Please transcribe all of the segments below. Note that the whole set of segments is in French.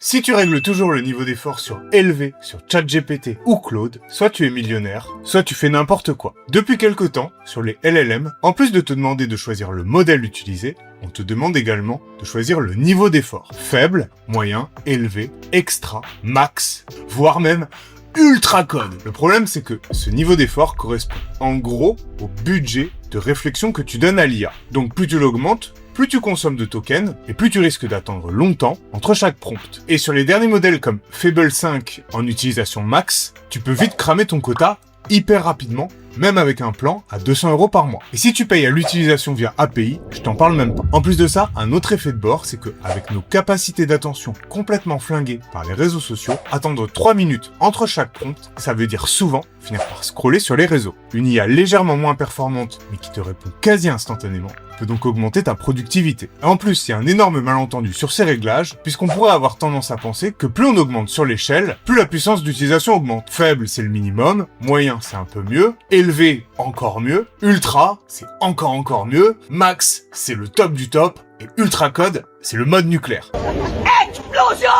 Si tu règles toujours le niveau d'effort sur élevé, sur ChatGPT ou Claude, soit tu es millionnaire, soit tu fais n'importe quoi. Depuis quelque temps, sur les LLM, en plus de te demander de choisir le modèle utilisé, on te demande également de choisir le niveau d'effort. Faible, moyen, élevé, extra, max, voire même ultra code. Le problème, c'est que ce niveau d'effort correspond en gros au budget de réflexion que tu donnes à l'IA. Donc plus tu l'augmentes, plus tu consommes de tokens, et plus tu risques d'attendre longtemps entre chaque prompt. Et sur les derniers modèles comme Fable 5 en utilisation max, tu peux vite cramer ton quota hyper rapidement, même avec un plan à 200 € par mois. Et si tu payes à l'utilisation via API, je t'en parle même pas. En plus de ça, un autre effet de bord, c'est que avec nos capacités d'attention complètement flinguées par les réseaux sociaux, attendre 3 minutes entre chaque prompt, ça veut dire souvent finir par scroller sur les réseaux. Une IA légèrement moins performante, mais qui te répond quasi instantanément, peut donc augmenter ta productivité. Et en plus, il y a un énorme malentendu sur ces réglages, puisqu'on pourrait avoir tendance à penser que plus on augmente sur l'échelle, plus la puissance d'utilisation augmente. Faible, c'est le minimum, moyen, c'est un peu mieux, élevé, encore mieux, ultra, c'est encore mieux, max, c'est le top du top, et ultra code, c'est le mode nucléaire. Explosion!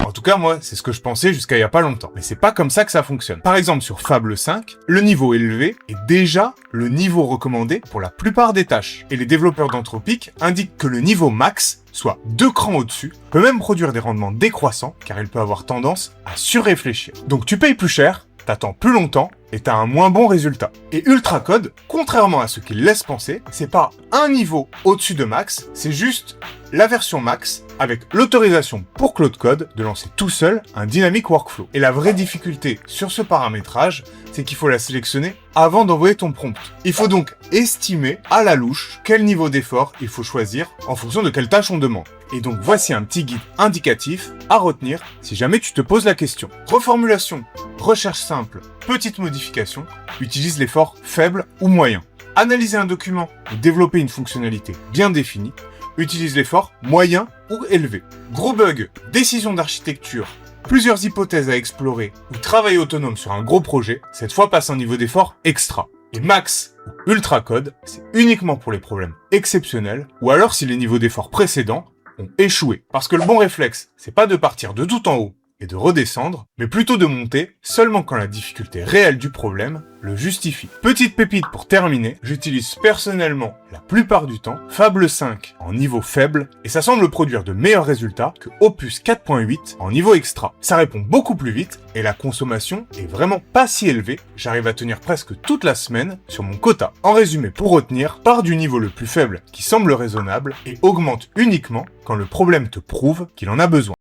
En tout cas, moi, c'est ce que je pensais jusqu'à il y a pas longtemps. Mais c'est pas comme ça que ça fonctionne. Par exemple, sur Fable 5, le niveau élevé est déjà le niveau recommandé pour la plupart des tâches. Et les développeurs d'Anthropic indiquent que le niveau max, soit 2 crans au-dessus, peut même produire des rendements décroissants, car il peut avoir tendance à surréfléchir. Donc tu payes plus cher, t'attends plus longtemps, et t'as un moins bon résultat. Et Ultra Code, contrairement à ce qu'il laisse penser, c'est pas un niveau au-dessus de max, c'est juste la version max avec l'autorisation pour Claude Code de lancer tout seul un dynamic workflow. Et la vraie difficulté sur ce paramétrage, c'est qu'il faut la sélectionner avant d'envoyer ton prompt. Il faut donc estimer à la louche quel niveau d'effort il faut choisir en fonction de quelle tâche on demande. Et donc voici un petit guide indicatif à retenir si jamais tu te poses la question. Reformulation, recherche simple, petite modification, utilise l'effort faible ou moyen. Analyser un document ou développer une fonctionnalité bien définie, utilise l'effort moyen ou élevé. Gros bug, décision d'architecture, plusieurs hypothèses à explorer ou travail autonome sur un gros projet, cette fois passe un niveau d'effort extra. Et max ou ultra code, c'est uniquement pour les problèmes exceptionnels ou alors si les niveaux d'effort précédents ont échoué. Parce que le bon réflexe, c'est pas de partir de tout en haut et de redescendre, mais plutôt de monter seulement quand la difficulté réelle du problème le justifie. Petite pépite pour terminer, j'utilise personnellement la plupart du temps Fable 5 en niveau faible et ça semble produire de meilleurs résultats que Opus 4.8 en niveau extra. Ça répond beaucoup plus vite et la consommation est vraiment pas si élevée, j'arrive à tenir presque toute la semaine sur mon quota. En résumé, pour retenir, pars du niveau le plus faible qui semble raisonnable et augmente uniquement quand le problème te prouve qu'il en a besoin.